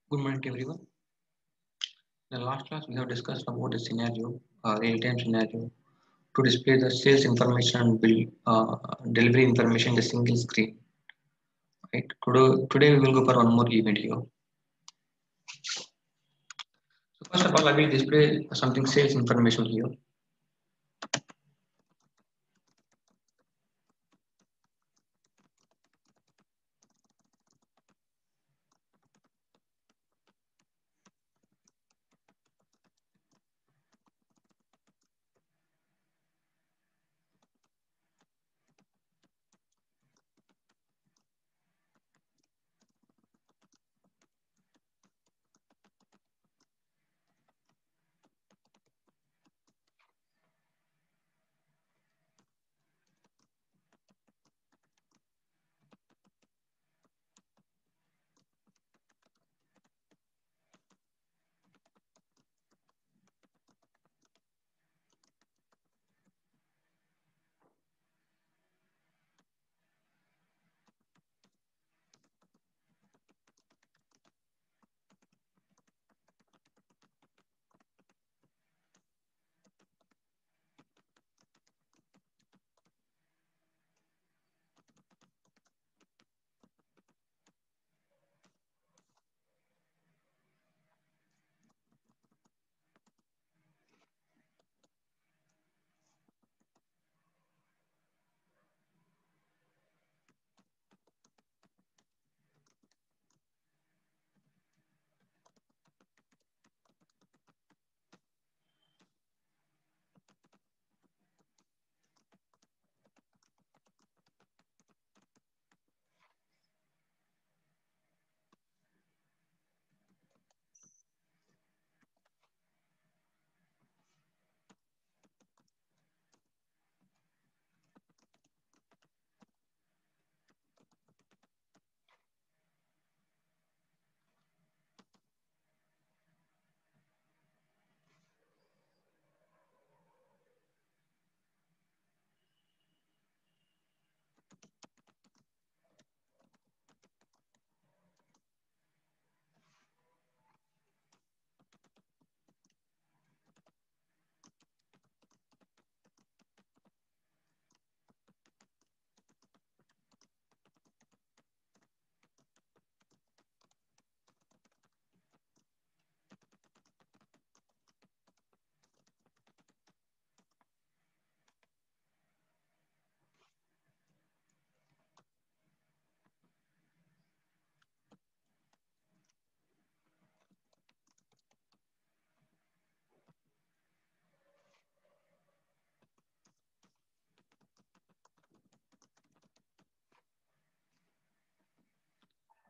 Good morning to everyone. In the last class, we have discussed about a scenario, real-time scenario, to display the sales information and bill delivery information in a single screen. Right. Today we will go for one more event here. So first of all, I will display something sales information here.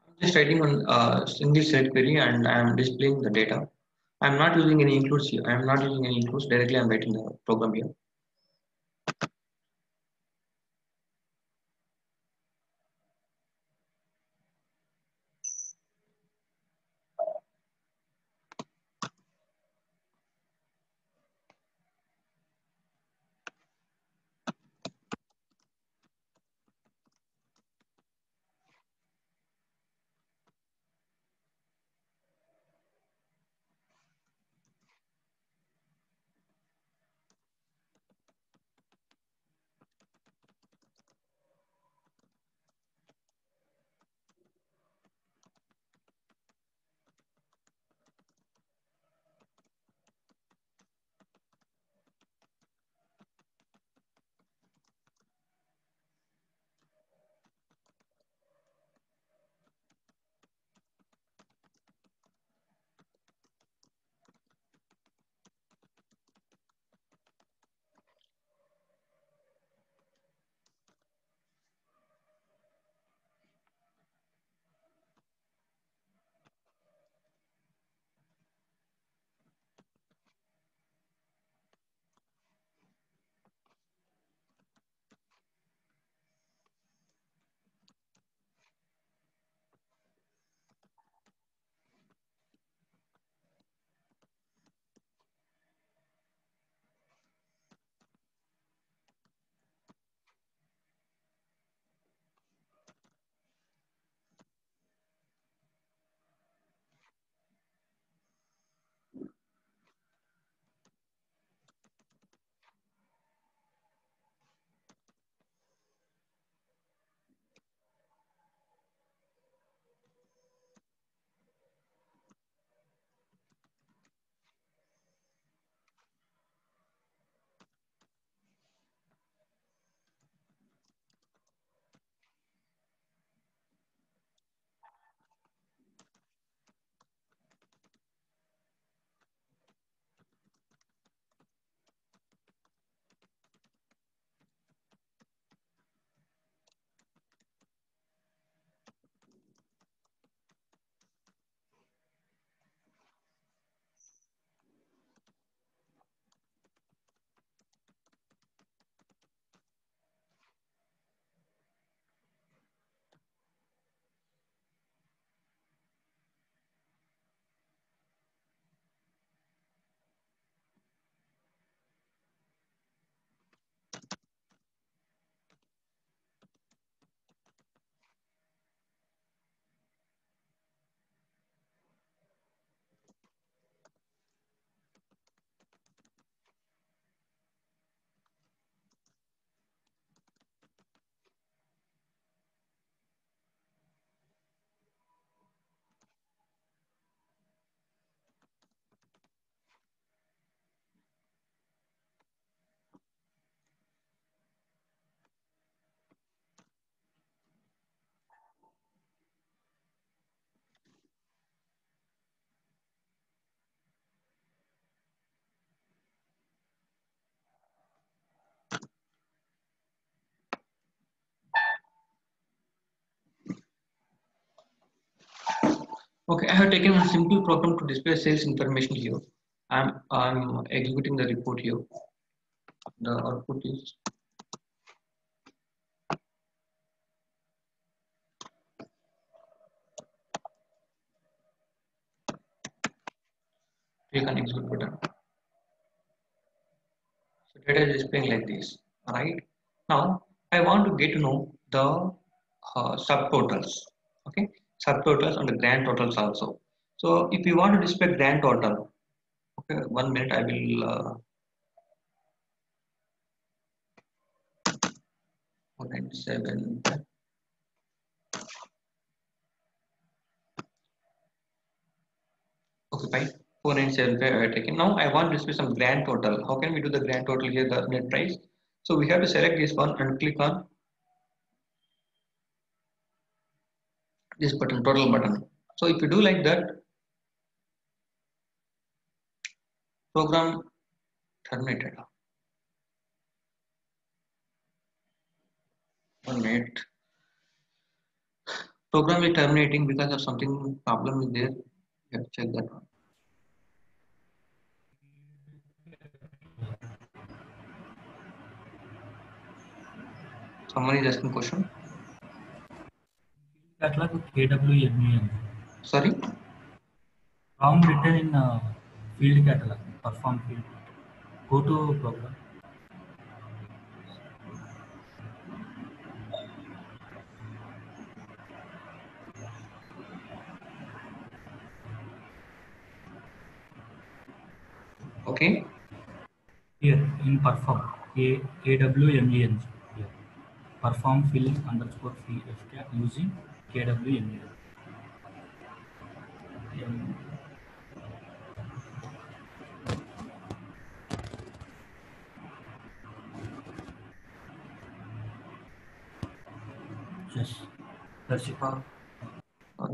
I'm just writing on single select query and I am displaying the data. I'm not using any includes here. I am not using any includes directly. I'm writing the program here. Okay, I have taken a simple program to display sales information here. I'm executing the report here. The output is click on execute button. So data is displaying like this. Right now, I want to get to know the subtotals. Okay, subtotals and the grand totals also. So if you want to display grand total, okay, 1 minute I will 197. Okay, fine. 4975 I have taken. Now I want to display some grand total. How can we do the grand total here, the net price? So we have to select this one and click on this button, total button. So if you do like that, program terminated. 1 minute. Program is terminating because of something problem is there. You have to check that one. Someone is asking question. Catalog KWMUN. Sorry. Wrong written in field catalog, perform field. Go to program. Okay. Here in perform KWMEN. Here perform fill underscore fee FK using KWMEN. Yes, that's it.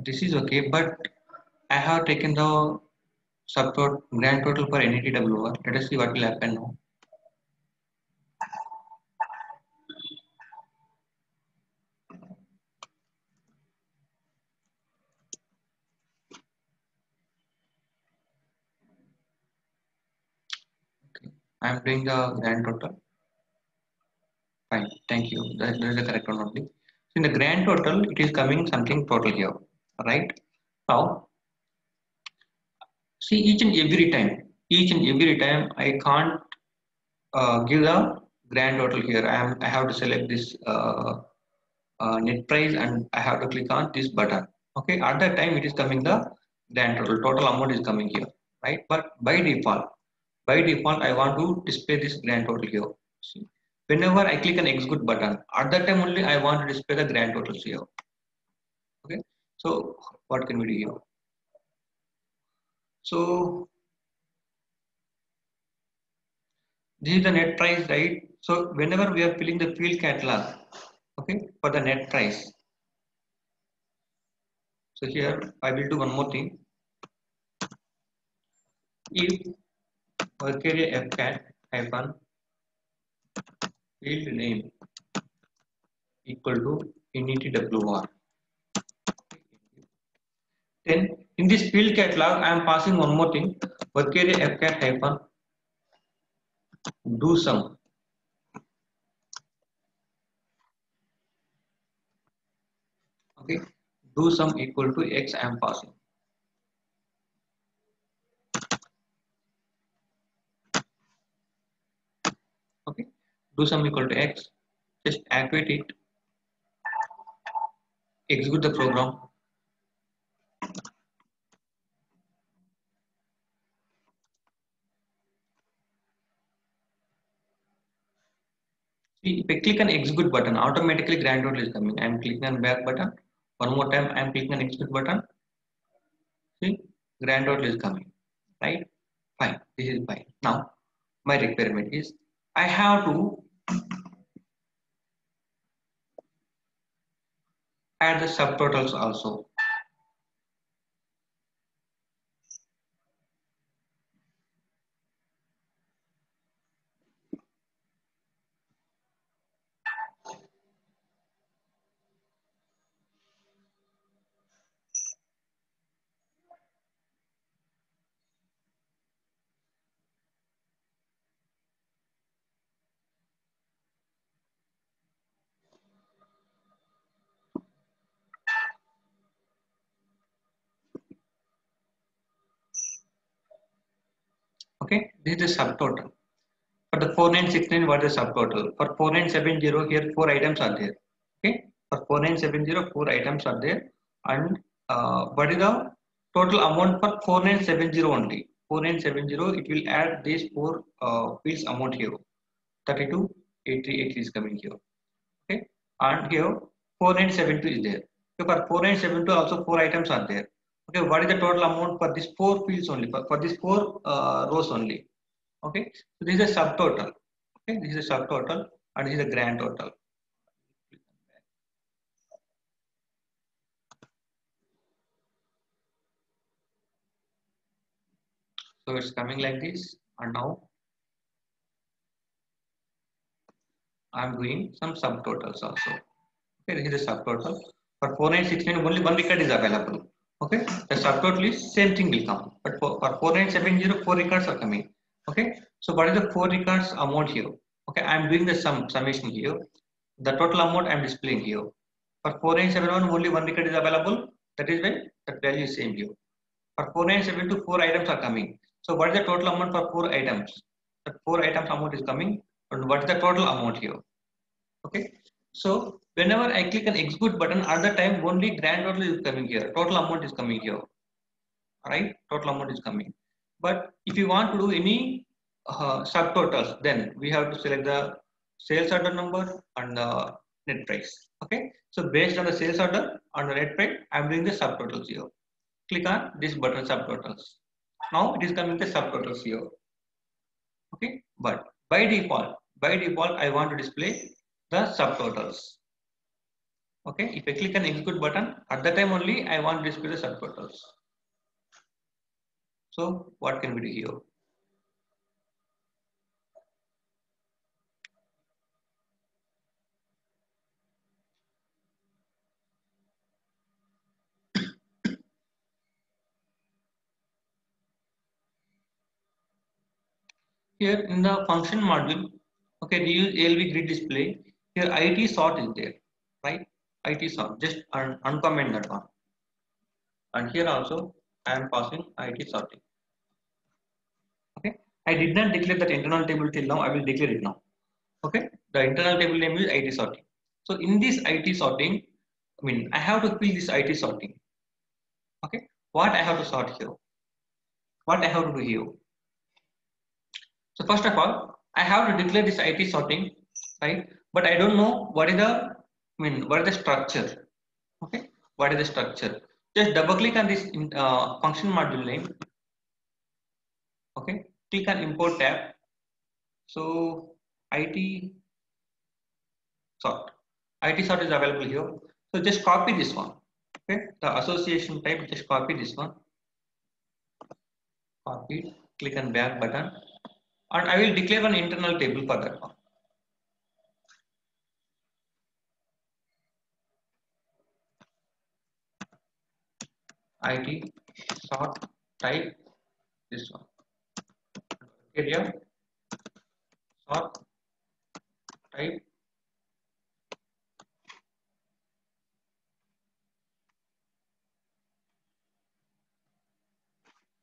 This is okay, but I have taken the subtotal grand total for NETWR. Let us see what will happen now. Okay. I am doing the grand total. Fine, thank you. That is the correct one only. So in the grand total, it is coming something total here, right? Now, see each and every time I can't give the grand total here. I have to select this net price and I have to click on this button. Okay, at that time it is coming the grand total. Total amount is coming here, right? But by default, I want to display this grand total here. See, whenever I click on execute button, at that time only I want to display the grand totals here. Okay, so what can we do here? So this is the net price, right? So whenever we are filling the field catalog, okay, for the net price. So here I will do one more thing. If Mercury fcat hyphen field name equal to netwr, then in this field catalog I am passing one more thing. Mercury fcat hyphen do sum. Okay, do sum equal to x I am passing. Okay, do sum equal to x. Just activate it, execute the program. See, if I click on execute button, automatically grand total is coming. I am clicking on back button. One more time, I am clicking on execute button. See, grand total is coming. Right? Fine. This is fine. Now, my requirement is I have to add the subtotals also. Okay, this is the subtotal. For the 4969, what is the subtotal? For 4970, here 4 items are there. Okay, for 4970, 4 items are there, and what is the total amount for 4970 only? 4970, it will add these 4 fields amount here. 32,838 is coming here. Okay, and here 4972 is there. So for 4972 also 4 items are there. Okay, what is the total amount for these 4 fields only? For these 4 rows only. Okay, so this is a subtotal. Okay, this is a subtotal and this is a grand total. So it's coming like this, and now I'm doing some subtotals also. Okay, this is a subtotal. For 4969, only one record is available. Okay, the subtotal is same thing will come. But for 4970, 4 records are coming. Okay, so what is the 4 records amount here? Okay, I'm doing the summation here. The total amount I'm displaying here. For 4971, only one record is available. That is why the value is same here. For 4972, 4 items are coming. So what is the total amount for 4 items? The 4 items amount is coming. And what is the total amount here? Okay. So whenever I click an execute button, at the time only grand total is coming here. Total amount is coming here. Alright, total amount is coming. But if you want to do any subtotals, then we have to select the sales order number and the net price. Okay. So based on the sales order and the net price, I'm doing the subtotals here. Click on this button subtotals. Now it is coming the subtotals here. Okay, but by default, I want to display the subtotals. Okay, if I click on execute button, at that time only I want to display the subtotals. So what can we do here? Here in the function module, okay, we use ALV grid display. Here IT sort is there, right? IT sort, just uncomment that one. And here also I am passing IT sorting. Okay, I did not declare that internal table till now. I will declare it now. Okay, the internal table name is IT sorting. So in this IT sorting, I have to fill this IT sorting. Okay, what I have to sort here? What I have to do here? So first of all, I have to declare this IT sorting, right? But I don't know what is the, what is the structure? Okay, what is the structure? Just double click on this function module name. Okay, click on import tab. So IT sort. IT sort is available here. So just copy this one. Okay, the association type, just copy this one. Copy, click on back button, and I will declare an internal table for that one. IT sort type this one. Area sort type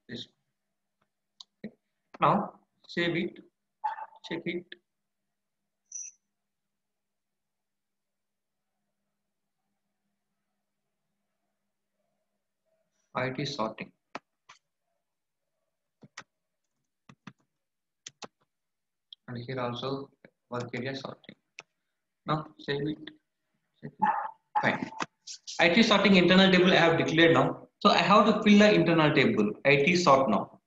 this one. Okay. Now save it, check it. IT sorting. And here also work area sorting. Now save it, check it. Fine. IT sorting internal table I have declared now. So I have to fill the internal table. IT sort now.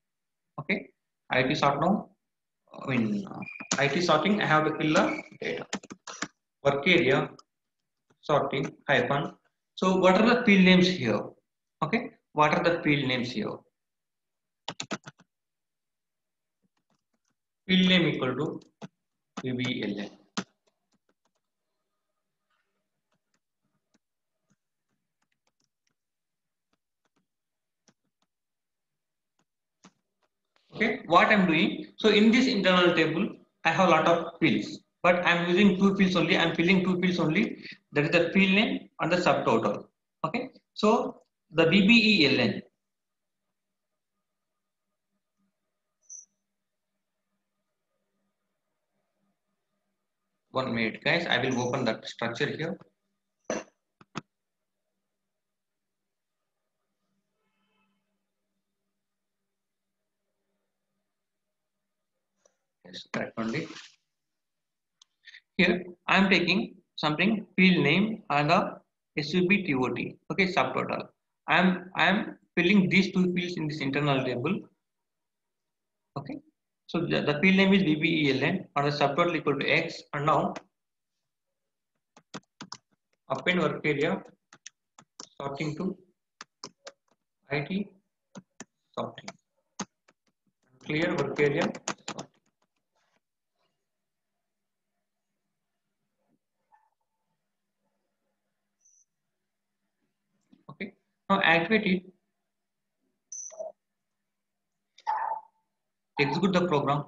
Okay. IT sort now. IT sorting I have to fill the data. Work area sorting hyphen. So what are the field names here? Okay. What are the field names here? Field name equal to VBLN. Okay, what I'm doing, so in this internal table I have a lot of fields, but I'm using 2 fields only. I'm filling 2 fields only, that is the field name and the subtotal. Okay, so the VBELN, 1 minute, guys. I will open that structure here. Yes, correct only. Here I am taking something field name and a SUBTOT. Okay, subtotal. I am filling these two fields in this internal table. Okay, so the field name is VBELN and the subtotal equal to X. And now append work area sorting to IT sorting. Clear work area sorting. Okay, now activate it. Execute the program.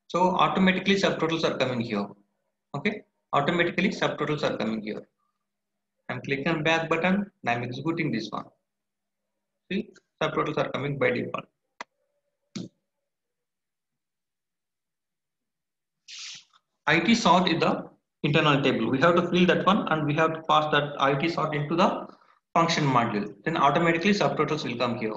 So automatically subtotals are coming here. Okay, automatically subtotals are coming here. I'm clicking on back button and I'm executing this one. See, subtotals are coming by default. IT sort is the internal table. We have to fill that one and we have to pass that IT sort into the function module. Then automatically subtotals will come here.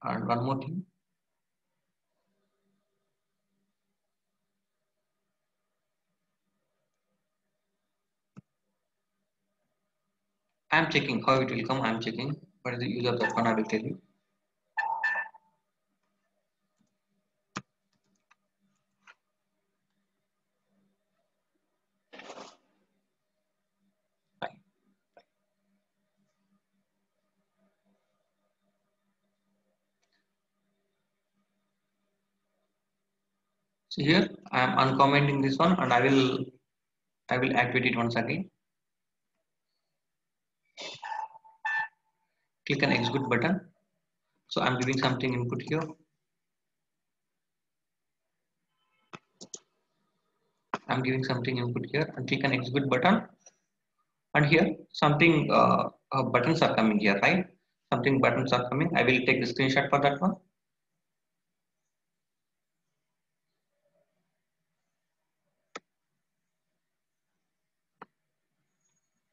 And one more thing. I'm checking how it will come. I'm checking what is the use of that one. I will tell you. Fine. So here I am uncommenting this one and I will activate it once again. Click on execute button. So I'm giving something input here. I'm giving something input here and click on execute button. And here something buttons are coming here, right? Something buttons are coming. I will take the screenshot for that one.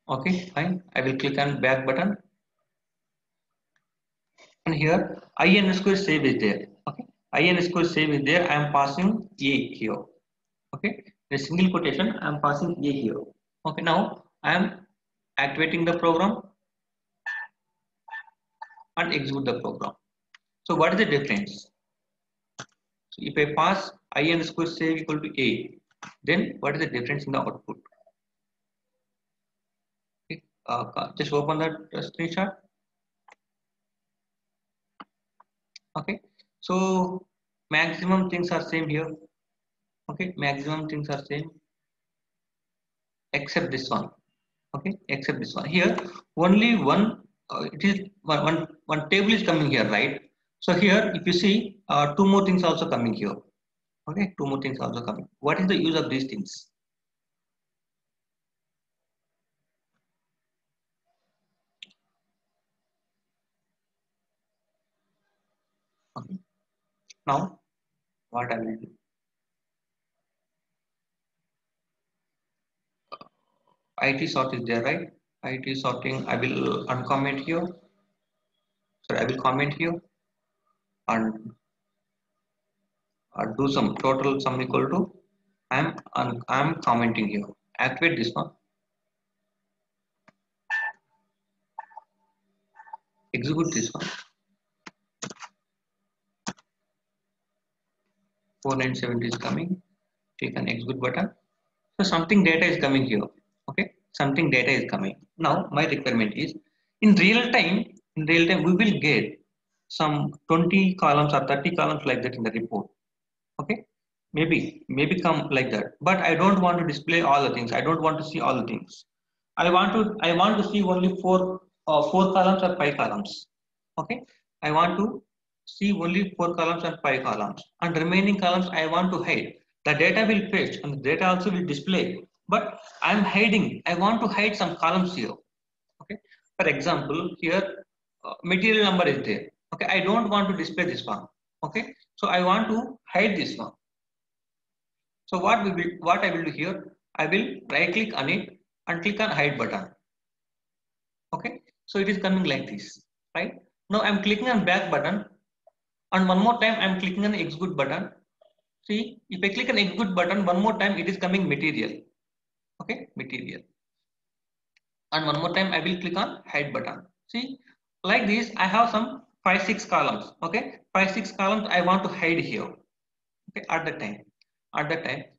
Okay, fine. I will click on back button. And here I underscore save is there. Okay, I underscore save is there. I am passing A here. Okay, in a single quotation, I am passing A here. Okay, now I am activating the program and execute the program. So what is the difference? So if I pass I underscore save equal to A, then what is the difference in the output? Okay, just open that screenshot. Okay, so maximum things are same here. Okay, maximum things are same except this one. Okay, except this one. Here only one. It is one table is coming here, right? So here, if you see, two more things also coming here. Okay, two more things also coming. What is the use of these things? Okay. Now, what I will do? IT sort is there, right? IT sorting. I will uncomment here. So I will comment here and do some total sum equal to. I'm commenting here. Activate this one. Execute this one. 4970 is coming. Click on execute button. So something data is coming here. Okay, something data is coming. Now my requirement is in real time. In real time, we will get some 20 columns or 30 columns like that in the report. Okay, maybe come like that. But I don't want to display all the things. I don't want to see all the things. I want to see only four columns or 5 columns. Okay, I want to see only 4 columns and 5 columns, and remaining columns I want to hide. The data will fetch and the data also will display, but I'm hiding. I want to hide some columns here. Okay. For example, here material number is there. Okay. I don't want to display this one. Okay. So I want to hide this one. So what I will do here? I will right click on it and click on hide button. Okay. So it is coming like this, right? Now I'm clicking on back button, and one more time I'm clicking on execute button. See, if I click on execute button one more time, it is coming material. Okay, material. And one more time I will click on hide button. See, like this I have some 5-6 columns. Okay, 5-6 columns I want to hide here. Okay, at the time.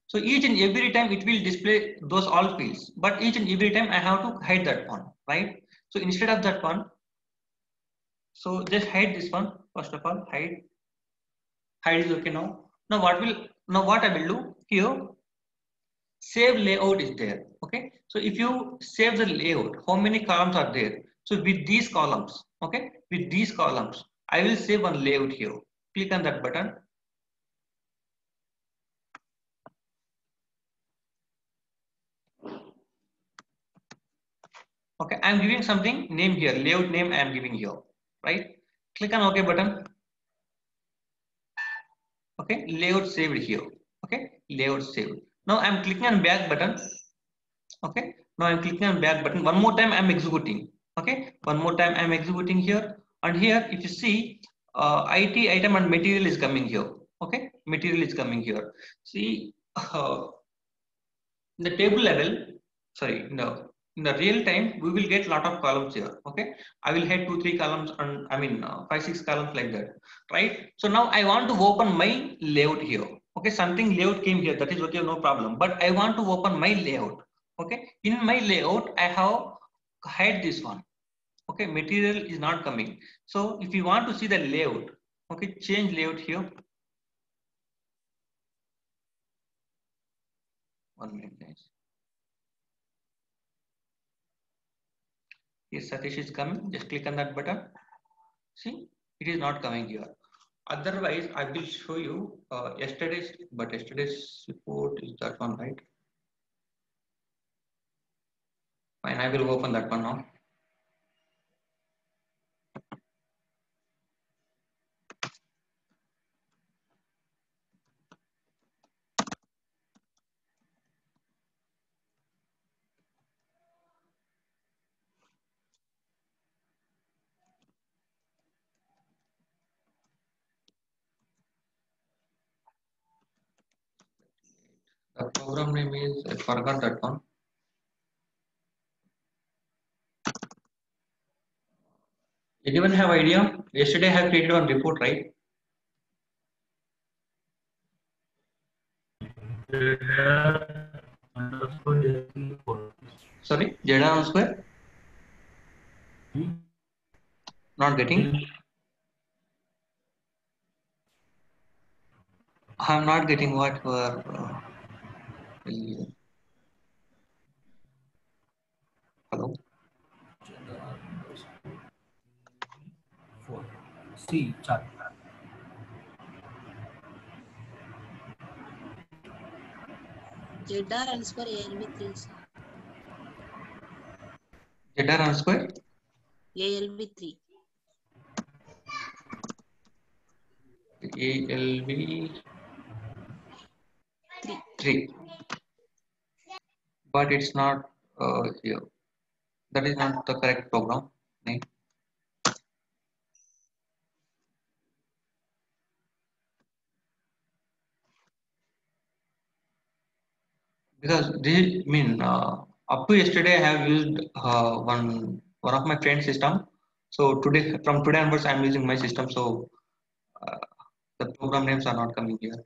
So each and every time it will display those all fields, but each and every time I have to hide that one, right? So instead of that one, so just hide this one. First of all, hide is okay now. Now what I will do here, save layout is there. Okay, so if you save the layout, how many columns are there? So with these columns, okay, with these columns I will save one layout here. Click on that button. Okay, I'm giving something name here, layout name I am giving here, right? Click on OK button. Okay, layout saved here. Okay, layout saved. Now I'm clicking on back button. Okay, now I'm clicking on back button. One more time I'm executing. Okay, one more time I'm executing here. And here, if you see, IT item and material is coming here. Okay, material is coming here. See, in the table level, sorry, no, in the real time, we will get lot of columns here. Okay, I will hit 2-3 columns and 5-6 columns like that, right? So now I want to open my layout here. Okay, something layout came here, that is okay, no problem. But I want to open my layout. Okay, in my layout, I have hide this one. Okay, material is not coming. So if you want to see the layout, okay, change layout here. 1 minute, guys. Yes, Satish is coming. Just click on that button. See, it is not coming here. Otherwise, I will show you yesterday's report is that one, right? Fine, I will open that one now. The program name is, I forgot that one. Anyone have idea? Yesterday I have created one report, right? Sorry, Jada Square? Not getting? I'm not getting what were. Hello? See chart. Jeddah underscore ALB3. Jada Square? ALB3. ALB 3. But it's not here. That is not the correct program name. Because this up to yesterday I have used one of my friend's system. So from today onwards I am using my system. So uh, the program names are not coming here.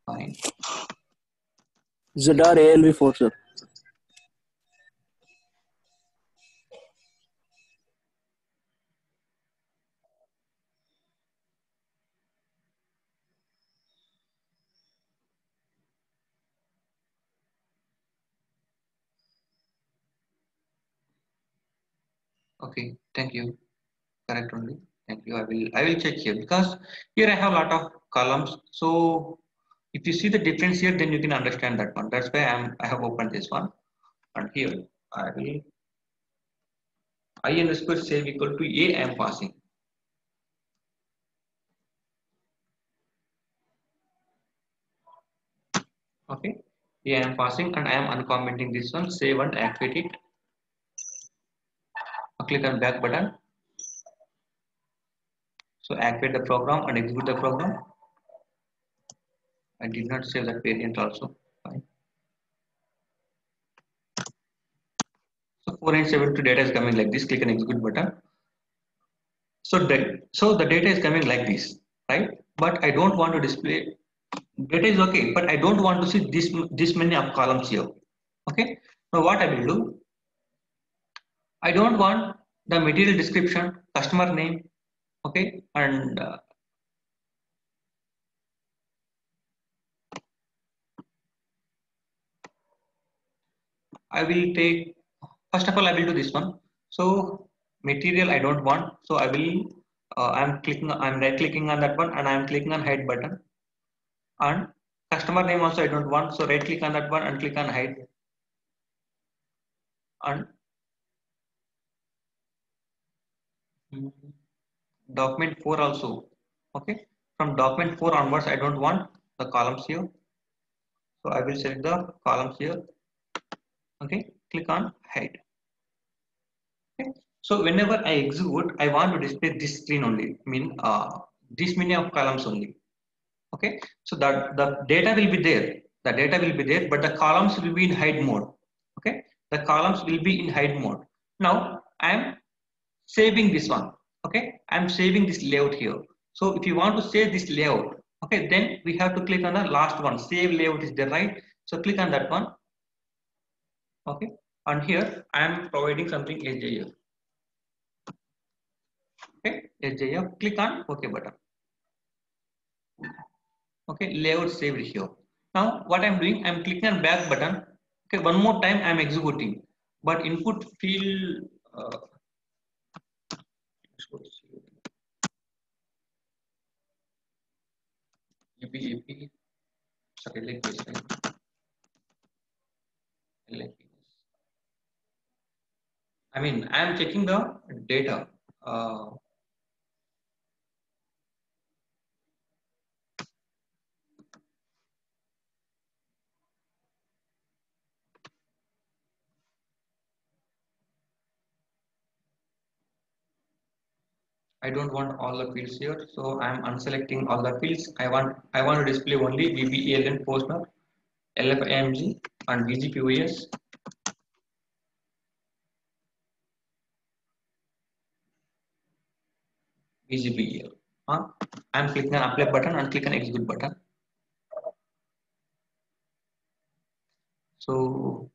Fine. ZR ALV4, sir. Okay, thank you. Correct only. Thank you. I will check here because here I have a lot of columns. So if you see the difference here, then you can understand that one. That's why I have opened this one. And here I will I underscore save equal to a I am passing. Okay. A I am passing and I am uncommenting this one. Save and activate it. Click on back button. So activate the program and execute the program. I did not save that variant also. Fine. So 4972 data is coming like this. Click on execute button. So the data is coming like this, right? But I don't want to display data is okay, but I don't want to see this many of columns here. Okay. Now what I will do? I don't want the material description, customer name, okay, and I will take first of all I will do this one. So material I don't want, so I will I'm right clicking on that one and I'm clicking on hide button, and customer name also I don't want, so right click on that one and click on hide, and document 4 also. Okay, from document 4 onwards I don't want the columns here, so I will select the columns here. Okay, click on hide. Okay, so whenever I execute I want to display this screen only, mean this many of columns only. Okay, so that the data will be there, but the columns will be in hide mode. Okay, the columns will be in hide mode. Now I am saving this one. Okay, I'm saving this layout here. So if you want to save this layout, okay, then we have to click on the last one, save layout is there, right? So click on that one. Okay, and here I am providing something sjf. Okay, sjf, click on ok button. Okay, layout saved here. Now what I'm doing, I'm clicking on back button. Okay, one more time I'm executing, but input field EP, sorry, like this, I mean, I am checking the data. I don't want all the fields here, so I am unselecting all the fields. I want to display only VBELN Postner, LFAMG, and VGPOS. VGPEL. I am clicking on apply button and click on execute button. So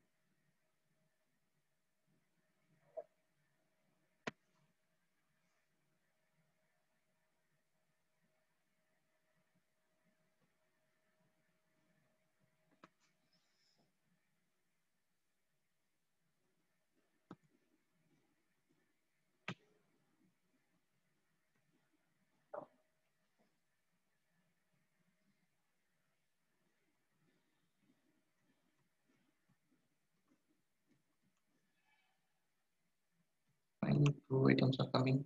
fine, 2 items are coming.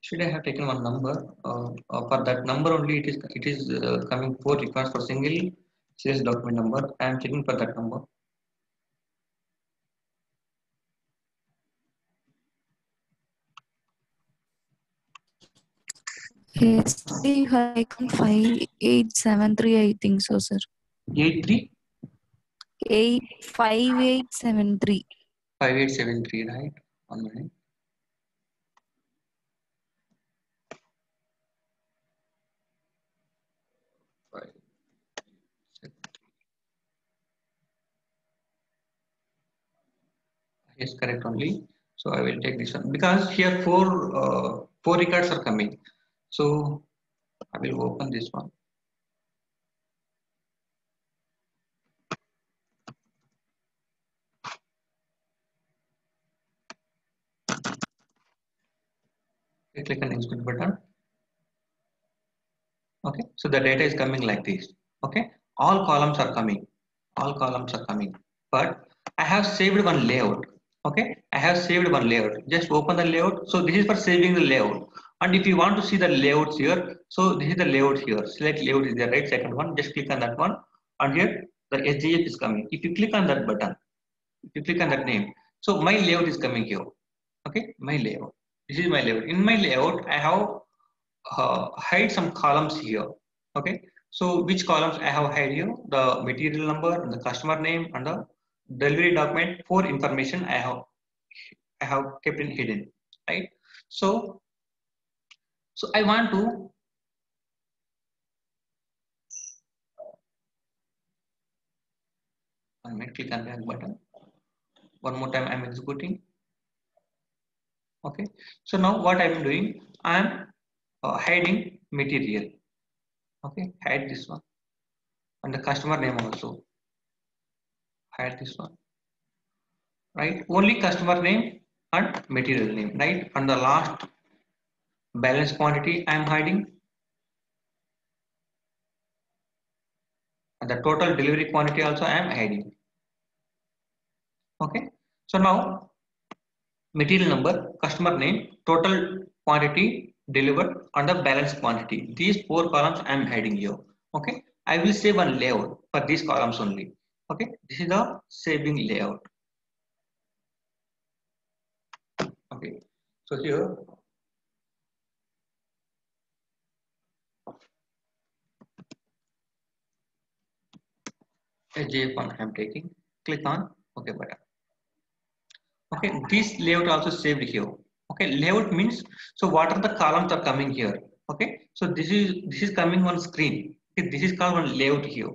Should I have taken one number? For that number only, it is coming 4 records for single sales document number. I am checking for that number. Yes, you have taken 5873, I think so, sir. 83 5873. 5873, right? 1 minute. Five, seven. Yes, correct only. So I will take this one because here four records are coming. So I will open this one. Okay, click on execute button. Okay, so the data is coming like this. Okay, all columns are coming. All columns are coming. But I have saved one layout. Okay, I have saved one layout. Just open the layout. So this is for saving the layout. And if you want to see the layouts here, so this is the layout here. Select layout is the right second one. Just click on that one. And here the SJF is coming. If you click on that button, if you click on that name, so my layout is coming here. Okay, my layout. This is my layout. In my layout, I have hide some columns here. Okay, so which columns I have hide here? The material number, the customer name, and the delivery document for information I have kept in hidden, right? So I want to I might click on back button. One more time I'm executing. Okay, so now what I'm doing, I'm hiding material. Okay, hide this one, and the customer name also hide this one, right? Only customer name and material name, right? And the last balance quantity I'm hiding, and the total delivery quantity also I'm hiding. Okay, so now material number, customer name, total quantity delivered, and the balance quantity. These 4 columns I'm hiding here. Okay, I will save one layout for these columns only. Okay, this is the saving layout. Okay, so here a JF1 I'm taking. Click on OK button. Okay, this layout also saved here. Okay, layout means, so what are the columns are coming here? Okay, so this is coming on screen. Okay, this is called one layout here.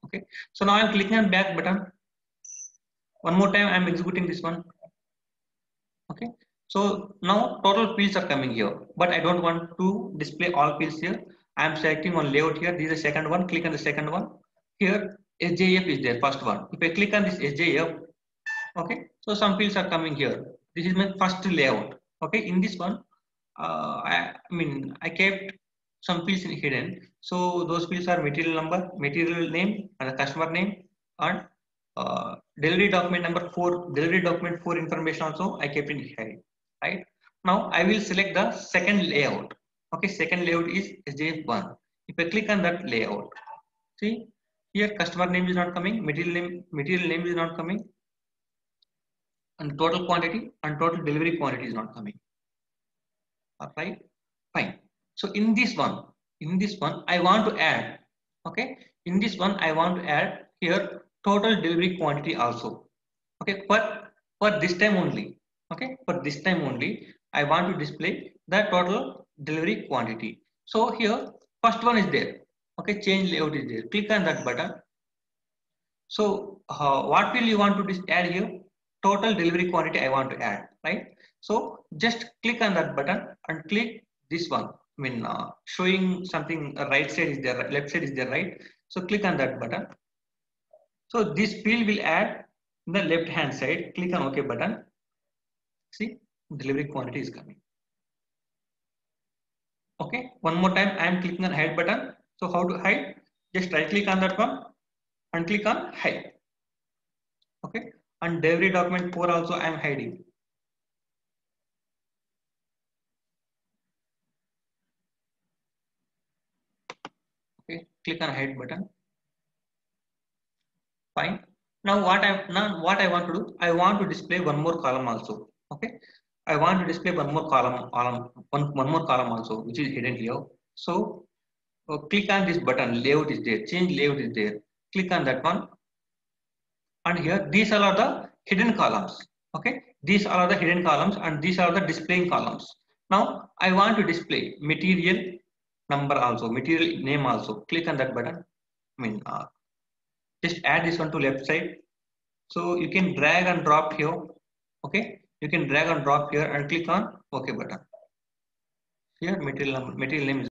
Okay, so now I'm clicking on back button. One more time I'm executing this one. Okay, so now total fields are coming here, but I don't want to display all fields here. I'm selecting on layout here. This is the second one. Click on the second one. Here SJF is there, first one. If I click on this SJF, okay, so some fields are coming here. This is my first layout. Okay, in this one, I mean I kept some fields in hidden. So those fields are material number, material name, and the customer name, and delivery document number 4, delivery document 4 information also I kept in hidden. Right now, I will select the second layout. Okay, second layout is SJF1. If I click on that layout, see here customer name is not coming, material name is not coming, and total quantity and total delivery quantity is not coming. All right, fine. So in this one I want to add, okay, in this one I want to add here total delivery quantity also. Okay, for this time only. Okay, for this time only I want to display the total delivery quantity. So here first one is there. Okay, change layout is there. Click on that button. So what will you want to add here? Total delivery quantity I want to add, right? So just click on that button and click this one. I mean, showing something right side is there, left side is there, right? So click on that button. So this field will add in the left hand side. Click on OK button. See, delivery quantity is coming. Okay, one more time I am clicking on hide button. So how to hide? Just right click on that one and click on hide. Okay, and delivery document 4 also I am hiding. Okay, click on hide button. Fine. Now what I want to do, I want to display one more column also. Okay, I want to display one more column, one more column also, which is hidden here. So click on this button. Layout is there. Change layout is there. Click on that one. And here these are the hidden columns. Okay, these are the hidden columns, and these are the displaying columns. Now I want to display material number also, material name also. Click on that button. I mean, just add this one to left side. So you can drag and drop here. Okay, you can drag and drop here and click on OK button. Here material name is